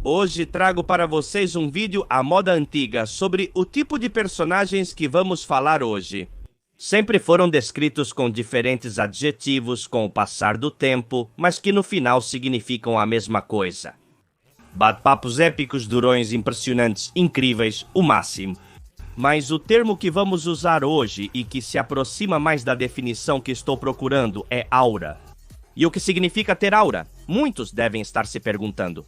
Hoje trago para vocês um vídeo à moda antiga sobre o tipo de personagens que vamos falar hoje. Sempre foram descritos com diferentes adjetivos com o passar do tempo, mas que no final significam a mesma coisa. Bate-papos épicos, durões impressionantes, incríveis, o máximo. Mas o termo que vamos usar hoje e que se aproxima mais da definição que estou procurando é aura. E o que significa ter aura? Muitos devem estar se perguntando.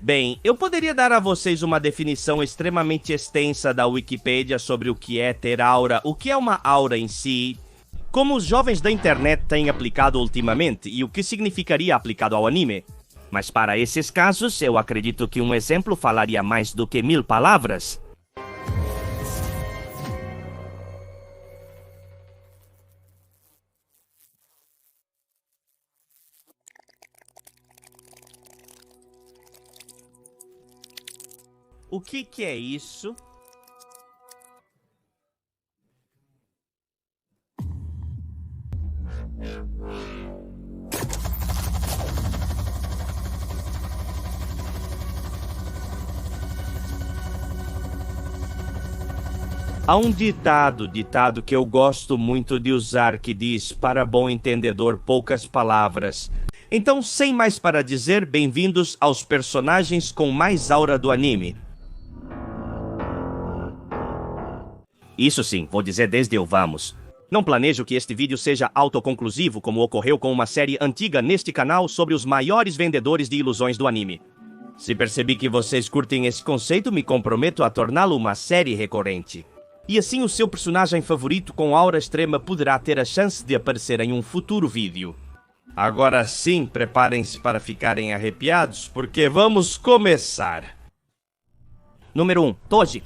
Bem, eu poderia dar a vocês uma definição extremamente extensa da Wikipedia sobre o que é ter aura, o que é uma aura em si, como os jovens da internet têm aplicado ultimamente e o que significaria aplicado ao anime. Mas para esses casos, eu acredito que um exemplo falaria mais do que 1000 palavras. O que é isso? Há um ditado que eu gosto muito de usar que diz, para bom entendedor, poucas palavras. Então, sem mais para dizer, bem-vindos aos personagens com mais aura do anime. Isso sim, vou dizer desde o vamos. Não planejo que este vídeo seja autoconclusivo como ocorreu com uma série antiga neste canal sobre os maiores vendedores de ilusões do anime. Se percebi que vocês curtem esse conceito, me comprometo a torná-lo uma série recorrente. E assim o seu personagem favorito com aura extrema poderá ter a chance de aparecer em um futuro vídeo. Agora sim, preparem-se para ficarem arrepiados, porque vamos começar. Número 1. Toji.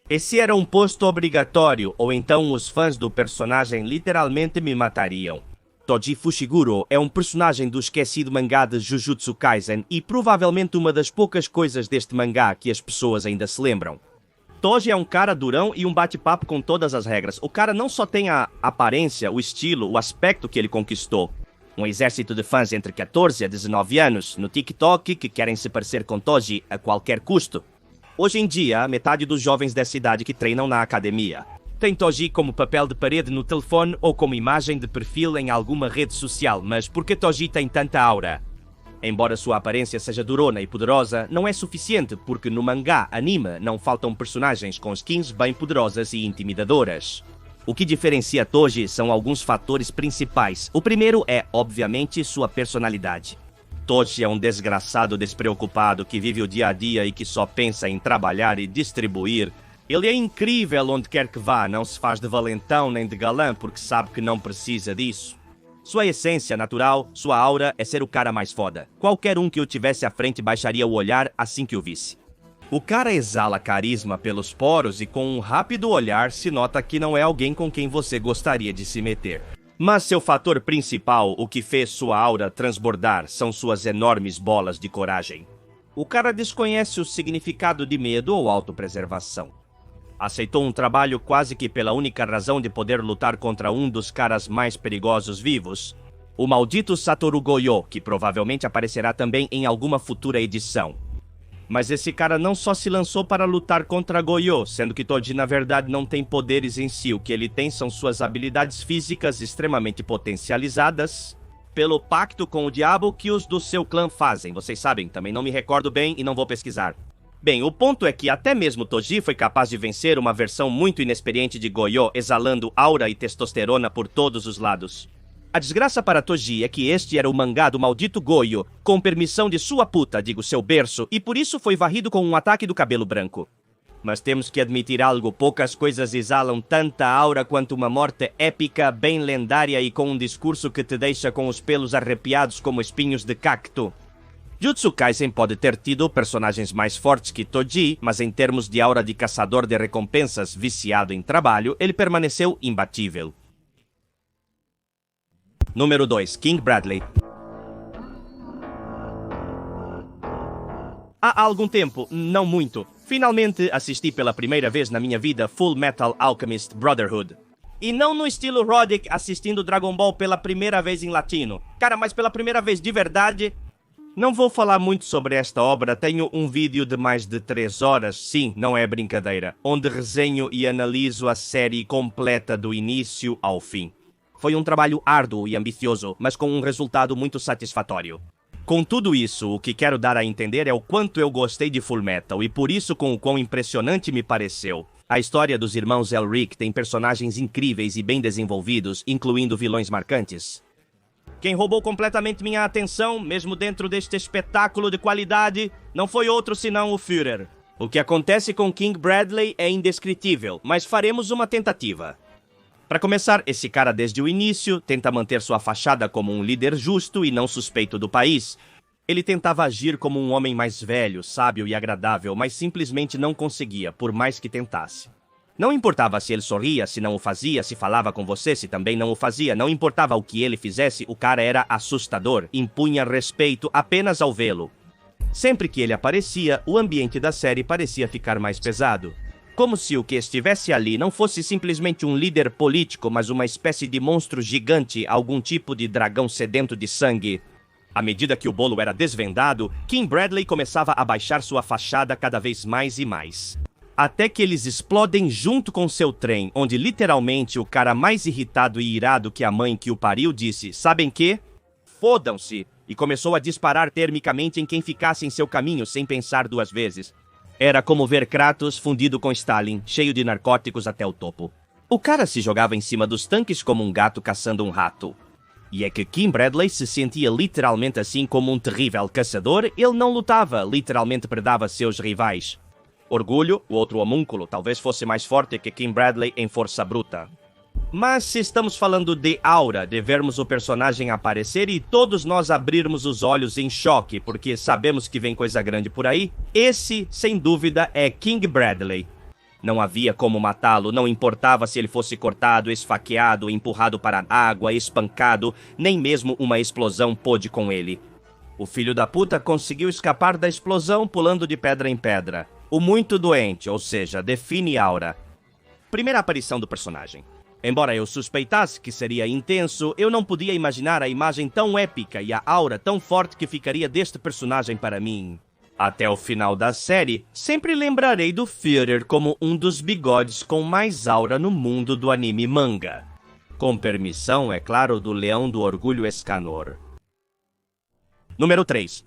Esse era um posto obrigatório, ou então os fãs do personagem literalmente me matariam. Toji Fushiguro é um personagem do esquecido mangá de Jujutsu Kaisen e provavelmente uma das poucas coisas deste mangá que as pessoas ainda se lembram. Toji é um cara durão e um bate-papo com todas as regras. O cara não só tem a aparência, o estilo, o aspecto que ele conquistou. Um exército de fãs entre 14 a 19 anos no TikTok que querem se parecer com Toji a qualquer custo. Hoje em dia, metade dos jovens dessa idade que treinam na academia tem Toji como papel de parede no telefone ou como imagem de perfil em alguma rede social, mas por que Toji tem tanta aura? Embora sua aparência seja durona e poderosa, não é suficiente porque no mangá anime não faltam personagens com skins bem poderosas e intimidadoras. O que diferencia Toji são alguns fatores principais. O primeiro é, obviamente, sua personalidade. Toji é um desgraçado despreocupado que vive o dia a dia e que só pensa em trabalhar e distribuir. Ele é incrível onde quer que vá, não se faz de valentão nem de galã porque sabe que não precisa disso. Sua essência natural, sua aura, é ser o cara mais foda. Qualquer um que o tivesse à frente baixaria o olhar assim que o visse. O cara exala carisma pelos poros e com um rápido olhar se nota que não é alguém com quem você gostaria de se meter. Mas seu fator principal, o que fez sua aura transbordar, são suas enormes bolas de coragem. O cara desconhece o significado de medo ou autopreservação. Aceitou um trabalho quase que pela única razão de poder lutar contra um dos caras mais perigosos vivos, o maldito Satoru Gojo, que provavelmente aparecerá também em alguma futura edição. Mas esse cara não só se lançou para lutar contra Gojo, sendo que Toji na verdade não tem poderes em si, o que ele tem são suas habilidades físicas extremamente potencializadas pelo pacto com o diabo que os do seu clã fazem. Vocês sabem, também não me recordo bem e não vou pesquisar. Bem, o ponto é que até mesmo Toji foi capaz de vencer uma versão muito inexperiente de Gojo, exalando aura e testosterona por todos os lados. A desgraça para Toji é que este era o mangá do maldito Gojo, com permissão de sua puta, digo seu berço, e por isso foi varrido com um ataque do cabelo branco. Mas temos que admitir algo, poucas coisas exalam tanta aura quanto uma morte épica, bem lendária e com um discurso que te deixa com os pelos arrepiados como espinhos de cacto. Jujutsu Kaisen pode ter tido personagens mais fortes que Toji, mas em termos de aura de caçador de recompensas viciado em trabalho, ele permaneceu imbatível. Número 2. King Bradley. Há algum tempo, não muito, finalmente assisti pela primeira vez na minha vida Full Metal Alchemist Brotherhood. E não no estilo Roddick assistindo Dragon Ball pela primeira vez em latino. Cara, mas pela primeira vez de verdade. Não vou falar muito sobre esta obra, tenho um vídeo de mais de 3 horas, sim, não é brincadeira, onde resenho e analiso a série completa do início ao fim. Foi um trabalho árduo e ambicioso, mas com um resultado muito satisfatório. Com tudo isso, o que quero dar a entender é o quanto eu gostei de Fullmetal e por isso com o quão impressionante me pareceu. A história dos irmãos Elric tem personagens incríveis e bem desenvolvidos, incluindo vilões marcantes. Quem roubou completamente minha atenção, mesmo dentro deste espetáculo de qualidade, não foi outro senão o Führer. O que acontece com King Bradley é indescritível, mas faremos uma tentativa. Para começar, esse cara desde o início tenta manter sua fachada como um líder justo e não suspeito do país. Ele tentava agir como um homem mais velho, sábio e agradável, mas simplesmente não conseguia, por mais que tentasse. Não importava se ele sorria, se não o fazia, se falava com você, se também não o fazia, não importava o que ele fizesse, o cara era assustador, impunha respeito apenas ao vê-lo. Sempre que ele aparecia, o ambiente da série parecia ficar mais pesado. Como se o que estivesse ali não fosse simplesmente um líder político, mas uma espécie de monstro gigante, algum tipo de dragão sedento de sangue. À medida que o bolo era desvendado, King Bradley começava a baixar sua fachada cada vez mais e mais. Até que eles explodem junto com seu trem, onde literalmente o cara mais irritado e irado que a mãe que o pariu disse, sabem quê? Fodam-se! E começou a disparar termicamente em quem ficasse em seu caminho sem pensar 2 vezes. Era como ver Kratos fundido com Stalin, cheio de narcóticos até o topo. O cara se jogava em cima dos tanques como um gato caçando um rato. E é que King Bradley se sentia literalmente assim como um terrível caçador, ele não lutava, literalmente predava seus rivais. Orgulho, o outro homúnculo, talvez fosse mais forte que King Bradley em força bruta. Mas se estamos falando de aura, de vermos o personagem aparecer e todos nós abrirmos os olhos em choque, porque sabemos que vem coisa grande por aí, esse, sem dúvida, é King Bradley. Não havia como matá-lo, não importava se ele fosse cortado, esfaqueado, empurrado para a água, espancado, nem mesmo uma explosão pôde com ele. O filho da puta conseguiu escapar da explosão pulando de pedra em pedra. O muito doente, ou seja, define aura. Primeira aparição do personagem. Embora eu suspeitasse que seria intenso, eu não podia imaginar a imagem tão épica e a aura tão forte que ficaria deste personagem para mim. Até o final da série, sempre lembrarei do Führer como um dos bigodes com mais aura no mundo do anime manga. Com permissão, é claro, do Leão do Orgulho Escanor. Número 3.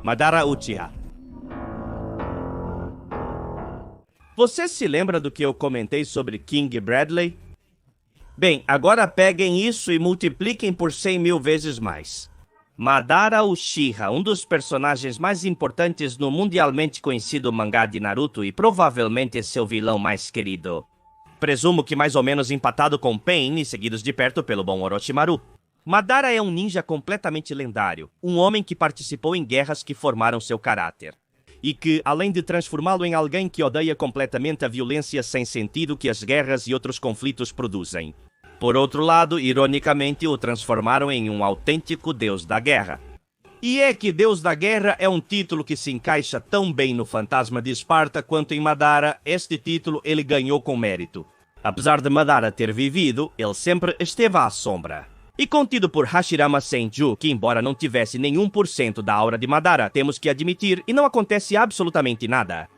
Madara Uchiha. Você se lembra do que eu comentei sobre King Bradley? Bem, agora peguem isso e multipliquem por 100 mil vezes mais. Madara Uchiha, um dos personagens mais importantes no mundialmente conhecido mangá de Naruto e provavelmente seu vilão mais querido. Presumo que mais ou menos empatado com Pain e seguidos de perto pelo bom Orochimaru. Madara é um ninja completamente lendário, um homem que participou em guerras que formaram seu caráter. E que, além de transformá-lo em alguém que odeia completamente a violência sem sentido que as guerras e outros conflitos produzem. Por outro lado, ironicamente, o transformaram em um autêntico deus da guerra. E é que Deus da Guerra é um título que se encaixa tão bem no Fantasma de Esparta quanto em Madara, este título ele ganhou com mérito. Apesar de Madara ter vivido, ele sempre esteve à sombra. E contido por Hashirama Senju, que embora não tivesse nenhum por cento da aura de Madara, temos que admitir, e não acontece absolutamente nada.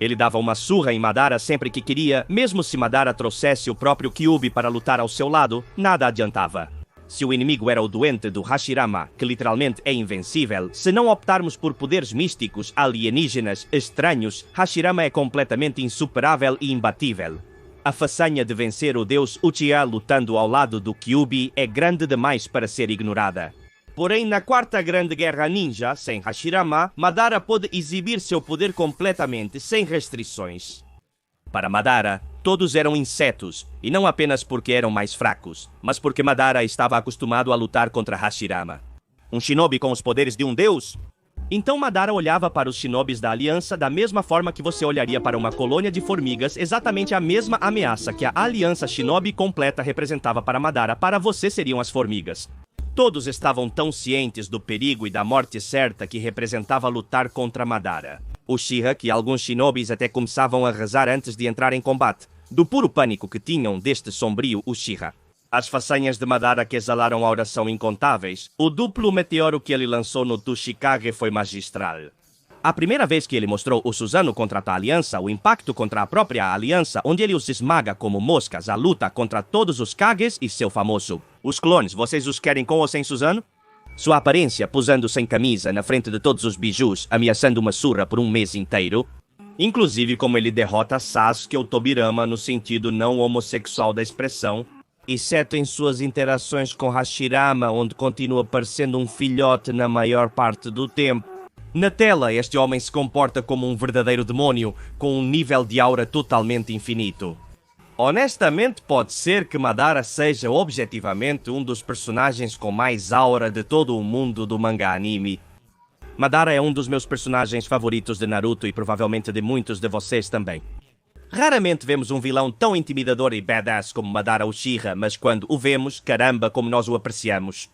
Ele dava uma surra em Madara sempre que queria, mesmo se Madara trouxesse o próprio Kyuubi para lutar ao seu lado, nada adiantava. Se o inimigo era o doente do Hashirama, que literalmente é invencível, se não optarmos por poderes místicos, alienígenas, estranhos, Hashirama é completamente insuperável e imbatível. A façanha de vencer o deus Uchiha lutando ao lado do Kyuubi é grande demais para ser ignorada. Porém, na quarta grande guerra ninja, sem Hashirama, Madara pôde exibir seu poder completamente, sem restrições. Para Madara, todos eram insetos, e não apenas porque eram mais fracos, mas porque Madara estava acostumado a lutar contra Hashirama. Um shinobi com os poderes de um deus? Então Madara olhava para os shinobis da aliança da mesma forma que você olharia para uma colônia de formigas, exatamente a mesma ameaça que a aliança shinobi completa representava para Madara, para você seriam as formigas. Todos estavam tão cientes do perigo e da morte certa que representava lutar contra Madara. Uchiha, que alguns shinobis até começavam a rezar antes de entrar em combate. do puro pânico que tinham deste sombrio Uchiha. As façanhas de Madara que exalaram aura são incontáveis. O duplo meteoro que ele lançou no Tsuchikage foi magistral. A primeira vez que ele mostrou o Susanoo contra a Aliança, o impacto contra a própria Aliança, onde ele os esmaga como moscas, a luta contra todos os Kages e seu famoso os clones, vocês os querem com ou sem Susanoo? Sua aparência, posando sem camisa na frente de todos os bijus, ameaçando uma surra por um mês inteiro. Inclusive como ele derrota Sasuke ou Tobirama no sentido não homossexual da expressão, exceto em suas interações com Hashirama, onde continua parecendo um filhote na maior parte do tempo. Na tela, este homem se comporta como um verdadeiro demônio, com um nível de aura totalmente infinito. Honestamente, pode ser que Madara seja objetivamente um dos personagens com mais aura de todo o mundo do mangá anime. Madara é um dos meus personagens favoritos de Naruto e provavelmente de muitos de vocês também. Raramente vemos um vilão tão intimidador e badass como Madara Uchiha, mas quando o vemos, caramba, como nós o apreciamos.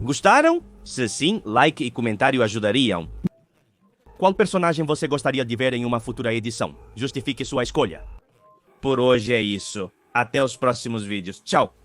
Gostaram? Se sim, like e comentário ajudariam. Qual personagem você gostaria de ver em uma futura edição? Justifique sua escolha. Por hoje é isso. Até os próximos vídeos. Tchau!